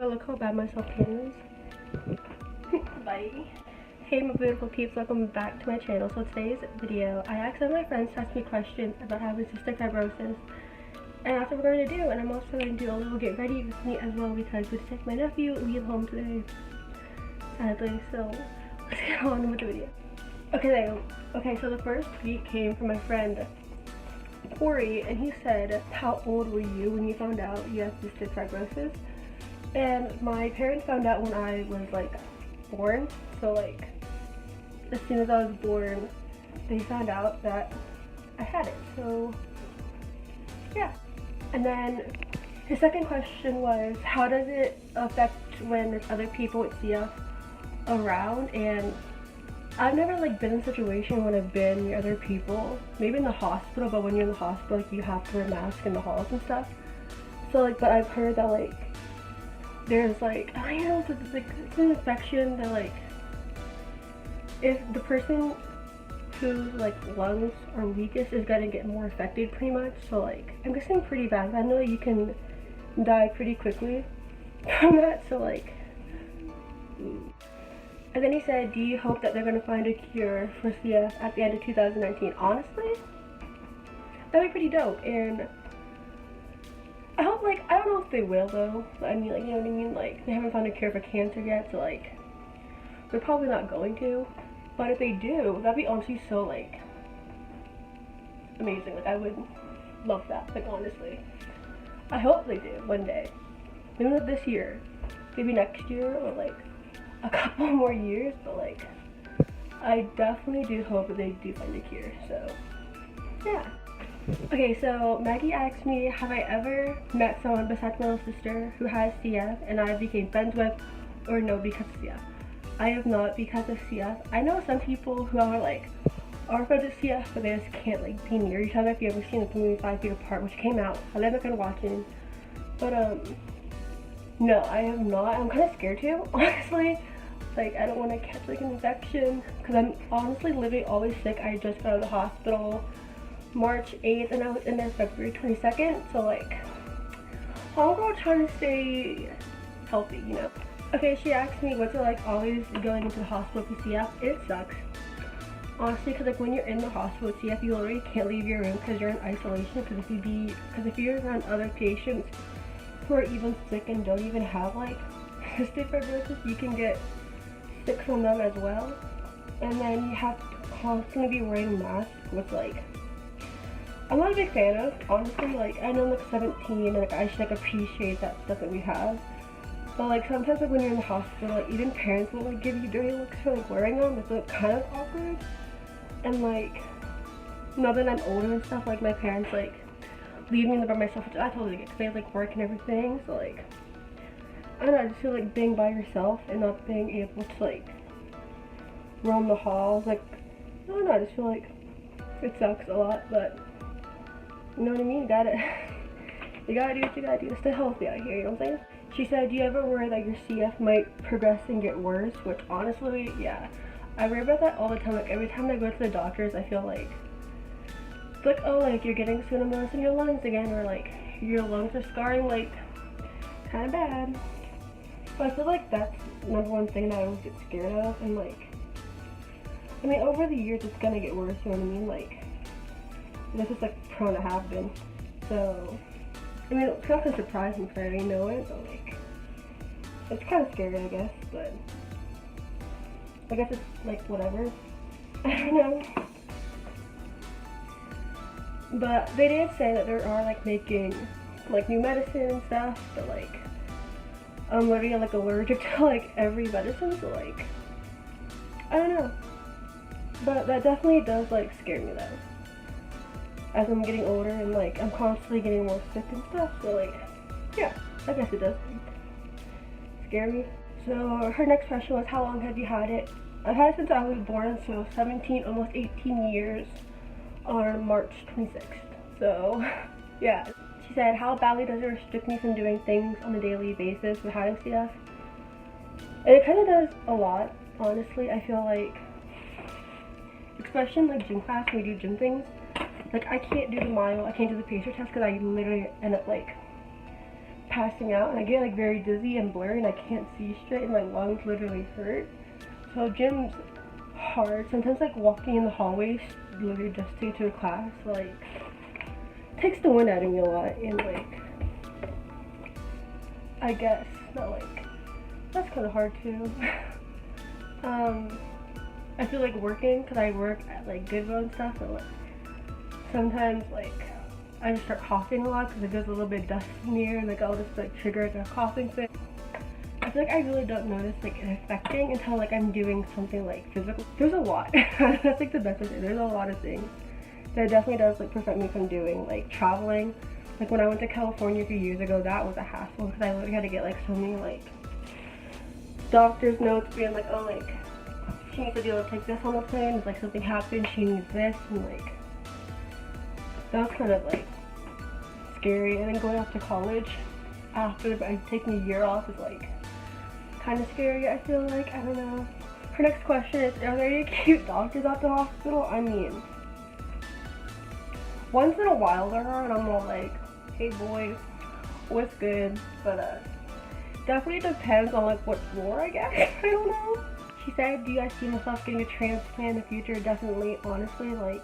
Oh, look how bad my self-tan is. Bye. Hey my beautiful peeps, welcome back to my channel. So today's video, I asked some of my friends to ask me questions about having cystic fibrosis. And that's what we're going to do. And I'm also going to do a little get ready with me as well because we take my nephew leave home today. Sadly, so let's get on with the video. Okay, so the first tweet came from my friend Corey, and he said, how old were you when you found out you had cystic fibrosis? And my parents found out when I was like born, so like as soon as I was born they found out that I had it, so yeah. And then his second question was, how does it affect when there's other people with CF around? And I've never like been in a situation when I've been near other people, maybe in the hospital, but when you're in the hospital like you have to wear a mask in the halls and stuff. So like, but I've heard that like there's like, I don't know, it's an infection that like if the person whose like lungs are weakest is gonna get more affected pretty much. So like I'm guessing pretty bad. I know you can die pretty quickly from that, so like And then he said, do you hope that they're gonna find a cure for CF at the end of 2019? Honestly, that'd be pretty dope. And I hope, like, I don't know if they will though. I mean, like, you know what I mean? Like, they haven't found a cure for cancer yet, so like, they're probably not going to. But if they do, that'd be honestly so like amazing. Like, I would love that. Like, honestly, I hope they do one day. Maybe not this year, maybe next year, or like a couple more years. But like, I definitely do hope that they do find a cure. So yeah. Okay, so Maggie asked me, have I ever met someone besides my little sister who has CF and I became friends with, or no, because of CF? I have not, because of CF. I know some people who are like, are friends with CF, but they just can't like be near each other. If you ever seen the movie 5 Feet Apart, which came out, I never been watching, but no, I have not. I'm kind of scared too, honestly. Like, I don't want to catch like an infection, because I'm honestly literally always sick. I just got out of the hospital March 8th and I was in there February 22nd, so like I'm gonna try to stay healthy, you know. Okay, she asked me what's it like always going into the hospital with CF. It sucks, honestly, because like when you're in the hospital with CF, you literally can't leave your room because you're in isolation. Because if you're around other patients who are even sick and don't even have like cystic fibrosis, you can get sick from them as well. And then you have to constantly be wearing a mask, which like I'm not a big fan of, honestly. Like, I know I'm like 17 and like I should like appreciate that stuff that we have, but like sometimes like when you're in the hospital, like even parents will like give you dirty looks for like wearing them. It's like kind of awkward. And like now that I'm older and stuff, like my parents like leave me in the by myself, which I totally get because they have like work and everything. So like, I don't know, I just feel like being by yourself and not being able to like roam the halls, like I don't know, I just feel like it sucks a lot. But you know what I mean? You gotta do what you gotta do to stay healthy out here, you know what I'm saying? She said, do you ever worry that your CF might progress and get worse? Which honestly, yeah, I worry about that all the time. Like every time I go to the doctors, I feel like it's like, oh, like you're getting pseudomonas in your lungs again, or like your lungs are scarring like kind of bad. But I feel like that's number one thing that I always get scared of. And like, I mean, over the years it's gonna get worse, you know what I mean? Like, this is like prone to have been. So I mean, it's kind of surprising because I already know it, but like it's kind of scary, I guess. But I guess it's like whatever. I don't know. But they did say that there are like making like new medicine and stuff, but like I'm literally like allergic to like every medicine, so like I don't know. But that definitely does like scare me though, as I'm getting older and like I'm constantly getting more sick and stuff. So like, yeah, I guess it does scare me. So her next question was, how long have you had it? I've had it since I was born, so 17, almost 18 years on March 26th. So yeah. She said, how badly does it restrict me from doing things on a daily basis with having CF? And it kind of does a lot, honestly. I feel like, especially in like gym class when we do gym things, like I can't do the mile, I can't do the pacer test because I literally end up like passing out, and I get like very dizzy and blurry, and I can't see straight, and my lungs literally hurt. So gym's hard. Sometimes like walking in the hallways, literally just to get to a class, like takes the wind out of me a lot, and like I guess that like that's kind of hard too. I feel like working, because I work at like Grwm and stuff, and like sometimes like I just start coughing a lot because it gets a little bit dusty in here, and like I'll just like trigger like, a coughing fit. I feel like I really don't notice like it affecting until like I'm doing something like physical. There's a lot. That's like the best of it. There's a lot of things that definitely does like prevent me from doing, like traveling. Like when I went to California a few years ago, that was a hassle because I literally had to get like so many like doctor's notes being like, oh, like she needs to be able to take this on the plane, if like something happened, she needs this, and like that was kind of like scary. And then going off to college after taking a year off is like kind of scary, I feel like. I don't know. Her next question is, are there any cute doctors at the hospital? I mean, once in a while there are, and I'm all like, hey boy, what's good? But definitely depends on like what floor, I guess. I don't know. She said, do you guys see myself getting a transplant in the future? Definitely. Honestly, like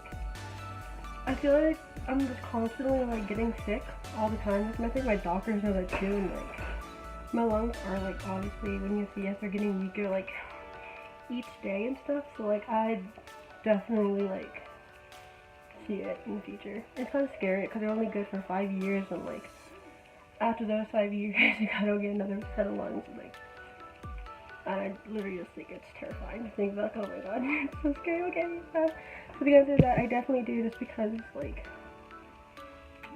I feel like I'm just constantly like getting sick all the time. I think my doctors know that too, and like my lungs are like, obviously when you see us, they're getting weaker like each day and stuff, so like I definitely like see it in the future. It's kind of scary because they're only good for 5 years, and like after those 5 years you gotta get another set of lungs, and like I literally just think it's terrifying to think about. Oh my god, it's so scary. Okay, so the answer is that I definitely do, just because like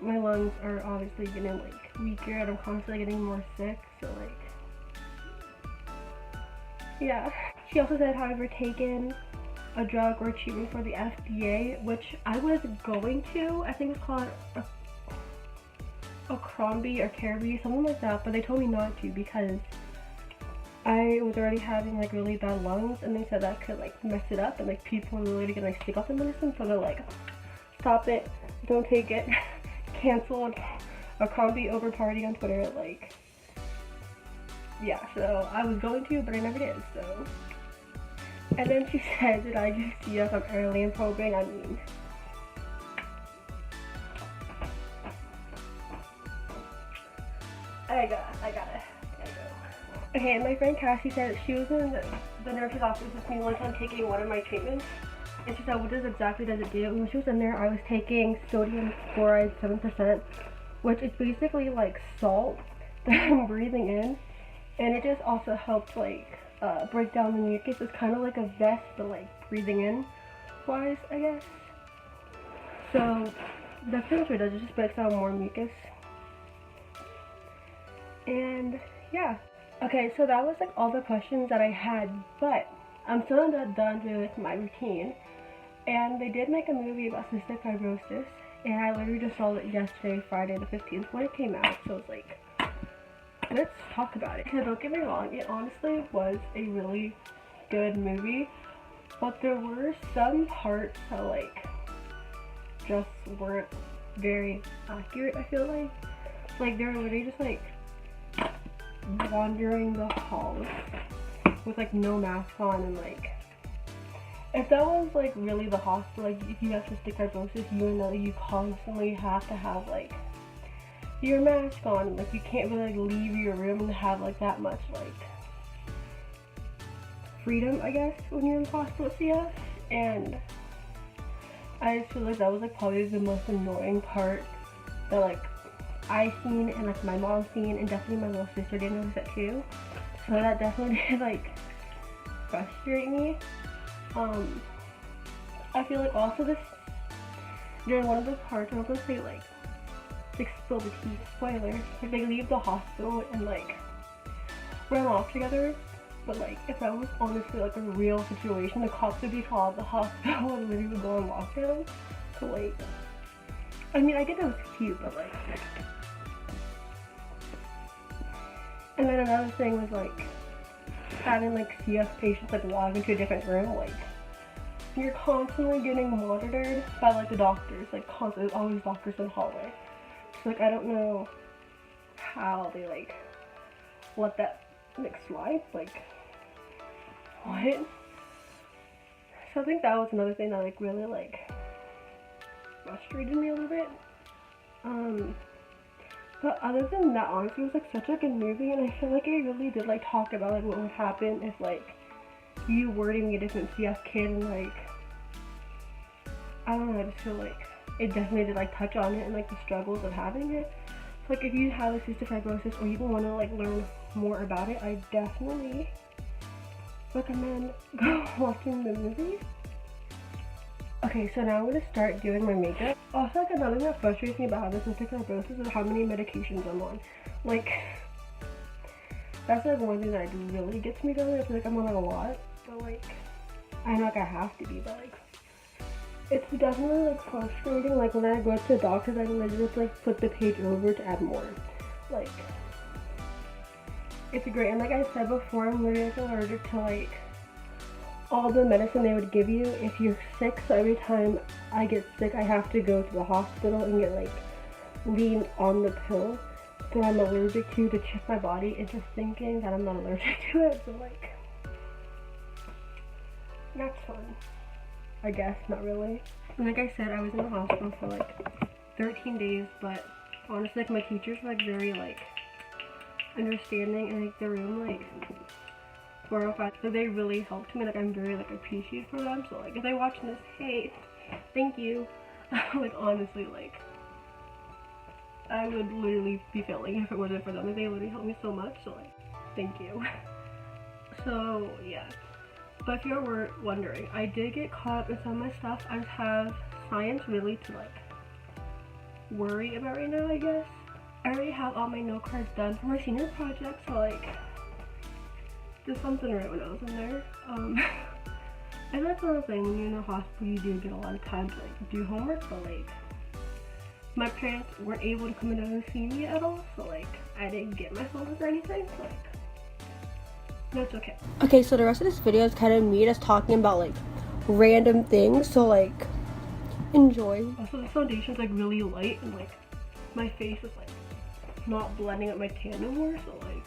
my lungs are obviously getting like weaker and I'm constantly getting more sick, so like yeah. She also said, have you ever taken a drug or treatment for the FDA, which I was going to. I think it's called a Crombie or Caribbean, something like that, but they told me not to because I was already having like really bad lungs, and they said that could like mess it up, and like people are really gonna like stick off the medicine, so they're like, stop it, don't take it, canceled a Crombie over party on Twitter, like yeah. So I was going to, but I never did. So, and then she said, did I just see us on alien probing? I mean, I gotta go. Okay, my friend Cassie said she was in the nurse's office with me one time taking one of my treatments, and she said, what exactly does it do? And when she was in there, I was taking sodium chloride 7%, which is basically like salt that I'm breathing in, and it just also helps like break down the mucus. It's kind of like a vest, but like breathing in wise, I guess. So that's pretty much what it does. It just breaks down more mucus. And yeah. Okay, so that was like all the questions that I had, but I'm still not done with my routine. And they did make a movie about cystic fibrosis, and I literally just saw it yesterday, Friday the 15th, when it came out. So I was like, let's talk about it. Don't get me wrong, it honestly was a really good movie, but there were some parts that like just weren't very accurate, I feel like. Like they were literally just like wandering the halls with like no mask on, and like if that was like really the hospital, like if you have cystic fibrosis, you know you constantly have to have like your mask on, like you can't really like leave your room and have like that much like freedom, I guess, when you're in hospital CF. And I just feel like that was like probably the most annoying part that like I seen, and like my mom seen, and definitely my little sister did notice that too. So that definitely did like frustrate me. I feel like also this during one of the parts, I'm not gonna say like spill the tea, spoiler, like they leave the hospital and like run off together. But like if that was honestly like a real situation, the cops would be called, the hospital and literally would go on lockdown. So like, I mean, I get that was cute, but like, and then another thing was like having like CF patients like log into a different room. Like you're constantly getting monitored by like the doctors, like constantly, always doctors in the hallway. So like I don't know how they like let that like slide, like what? So I think that was another thing that like really like frustrated me a little bit. But other than that, honestly, it was like such a good movie, and I feel like it really did like talk about like what would happen if like you were to meet a different CS kid, and like I don't know, I just feel like it definitely did like touch on it and like the struggles of having it. So like if you have a cystic fibrosis or you want to like learn more about it, I definitely recommend go watching the movie. Okay, so now I'm gonna start doing my makeup. Also, like another thing that frustrates me about having cystic fibrosis is how many medications I'm on. Like, that's like one thing that really gets me going. I feel like I'm on like a lot, but like, I know like I have to be, but like, it's definitely like frustrating. Like when I go to the doctor, I literally just like flip the page over to add more. Like, it's great. And like I said before, I'm literally like allergic to like all the medicine they would give you if you're sick. So every time I get sick, I have to go to the hospital and get like lean on the pill that I'm allergic to trick my body into thinking that I'm not allergic to it. So like, that's fun, I guess. Not really. And like I said, I was in the hospital for like 13 days, but honestly, like my teachers were like very like understanding, and like the room like 405, so they really helped me. Like I'm very like appreciative for them. So like if they're watching this, hey, thank you. Like honestly, like I would literally be failing if it wasn't for them. Like, they literally helped me so much. So like, thank you. So yeah. But if you're wondering, I did get caught up in some of my stuff. I just have science really to like worry about right now, I guess. I already have all my note cards done for my senior project, so like there's something right when I was in there. And that's another thing, when you're in the hospital, you do get a lot of time to like do homework, but like my parents weren't able to come in and see me at all, so like I didn't get my homework or anything, so like that's okay. Okay, so the rest of this video is kind of me just talking about like random things, so like enjoy. Also, the foundation's like really light, and like my face is like not blending up my tan no more, so like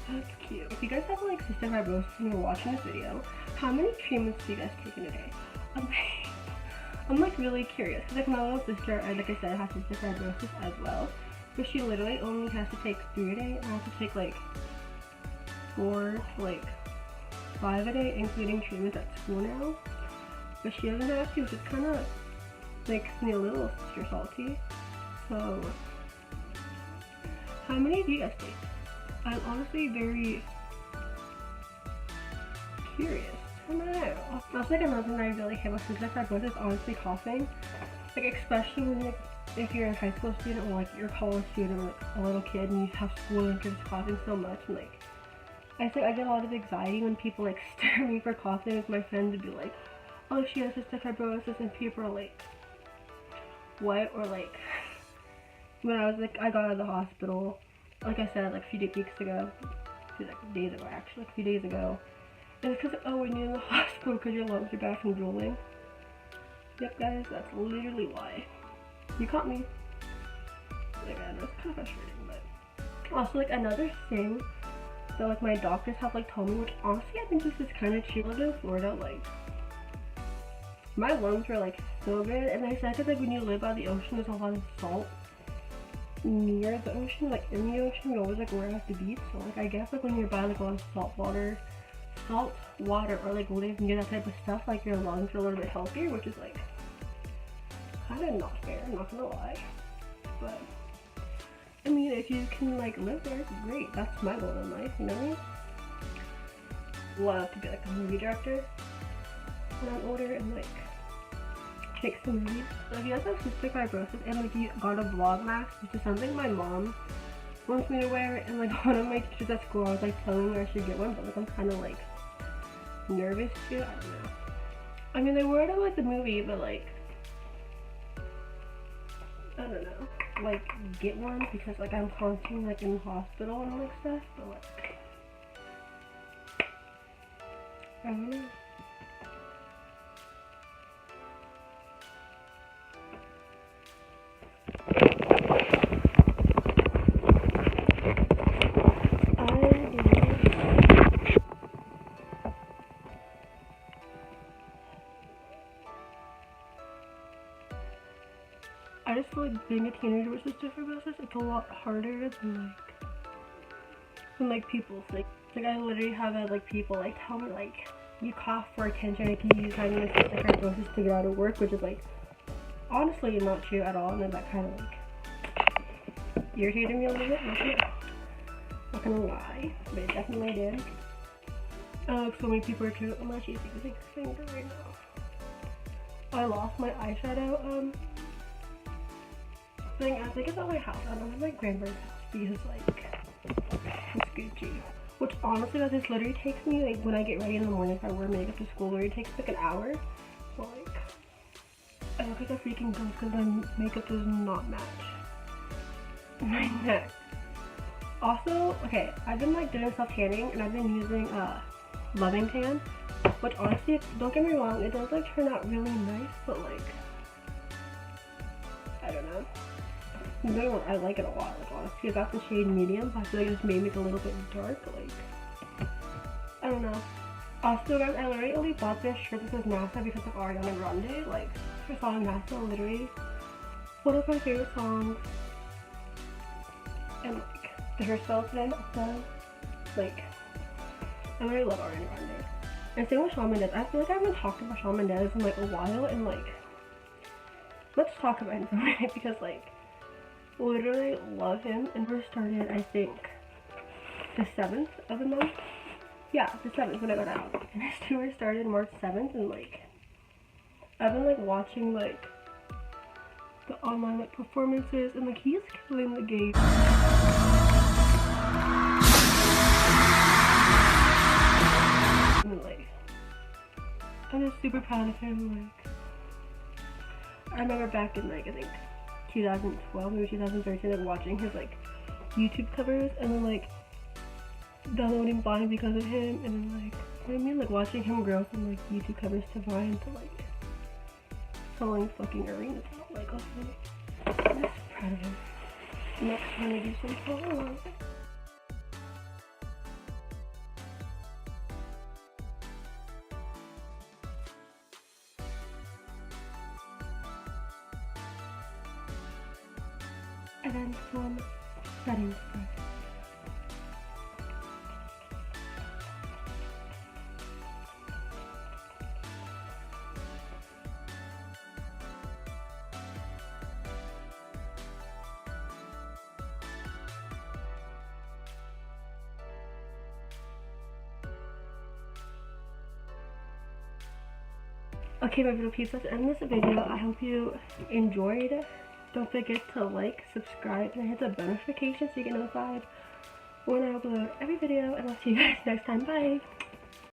that's cute. If you guys have like cystic fibrosis and you're watching this video, how many treatments do you guys take in a day? I'm like really curious, because like my little sister, like I said, has cystic fibrosis as well, but she literally only has to take 3 a day, and I have to take like 4 to like 5 a day, including treatments at school now. But she doesn't have to, which is kind of makes me a little sister salty. So how many do you guys take? I'm honestly very curious. I don't know. That's like another thing that I really hate with cystic fibrosis, honestly, coughing. Like especially when like if you're a high school student or like you're a college student or like a little kid and you have school and you're just coughing so much, and like I think I get a lot of anxiety when people like stare at me for coughing. Like my friends would be like, oh, she has cystic fibrosis, and people are like, what? Or like when I was like, I got out of the hospital, like I said, like a few days ago, and it's because, oh, when you're in the hospital because your lungs are bad from drooling. Yep, guys, that's literally why. You caught me. Like, I know it's kind of frustrating, but also like another thing that like my doctors have like told me, which honestly I think this is kind of cheap. I lived in Florida, like my lungs were like so good, and they said that like when you live by the ocean, there's a lot of salt near the ocean, like in the ocean. You always like worry about the beach, so like I guess like when you're by like a lot of salt water or like live near that type of stuff, like your lungs are a little bit healthier, which is like kind of not fair, I'm not gonna lie. But I mean, if you can like live there, great. That's my goal in life, you know what I mean? Love to be like a movie director when I'm older and like make some movies. So if you guys have cystic fibrosis and like you got a vlog mask, which is something my mom wants me to wear, and like one of my teachers at school, I was like telling her I should get one, but like I'm kind of like nervous too. I don't know. I mean, they wore it in like the movie, but like I don't know, like get one because like I'm constantly like in the hospital and like stuff, but like I don't know. being a teenager with cystic fibrosis, it's a lot harder than like people think. Like I literally have had like people like tell me like you cough for attention, like you use having a cystic fibrosis to get out of work, which is like honestly not true at all, and then that kind of like irritated me a little bit. Not gonna lie, but it definitely did. So many people are too. I'm actually using this finger right now. I lost my eyeshadow thing. I think it's at my house. I don't have my grandmother's house because like it's Gucci. Which honestly, guys, this literally takes me like when I get ready in the morning. If I wear makeup to school, literally takes like an hour. So like I look like a freaking ghost because my makeup does not match my neck. Also, okay, I've been like doing self tanning and I've been using Loving Tan, which honestly, don't get me wrong, it does like turn out really nice, but like I don't know. I like it a lot, like honestly. I got the shade medium, but I feel like it just made me a little bit dark, like I don't know. Also guys, I literally only bought this shirt that says NASA because of Ariana Grande. Like her song NASA, literally one of my favorite songs, and like the hairstyle today also, like I really love Ariana Grande. And same with Shawn Mendes. I feel like I haven't talked about Shawn Mendes in like a while, and like let's talk about him for a minute because like literally love him. And we started I think the 7th of the month. Yeah, the 7th when I got out. And his tour started March 7th, and like I've been like watching like the online like performances, and like he's killing the game. And like I'm just super proud of him. Like I remember back in like I think 2012 or 2013, like watching his like YouTube covers, and then like downloading Vine because of him, and then like what I mean, like watching him grow from like YouTube covers to Vine to like selling fucking arenas out. Like okay, I'm just proud of him. Next time I do some solo. And then some setting spray. Okay, my little peeps, let's end this video. I hope you enjoyed. Don't forget to like, subscribe, and hit the bell notification so you get notified when I upload every video. And I'll see you guys next time. Bye!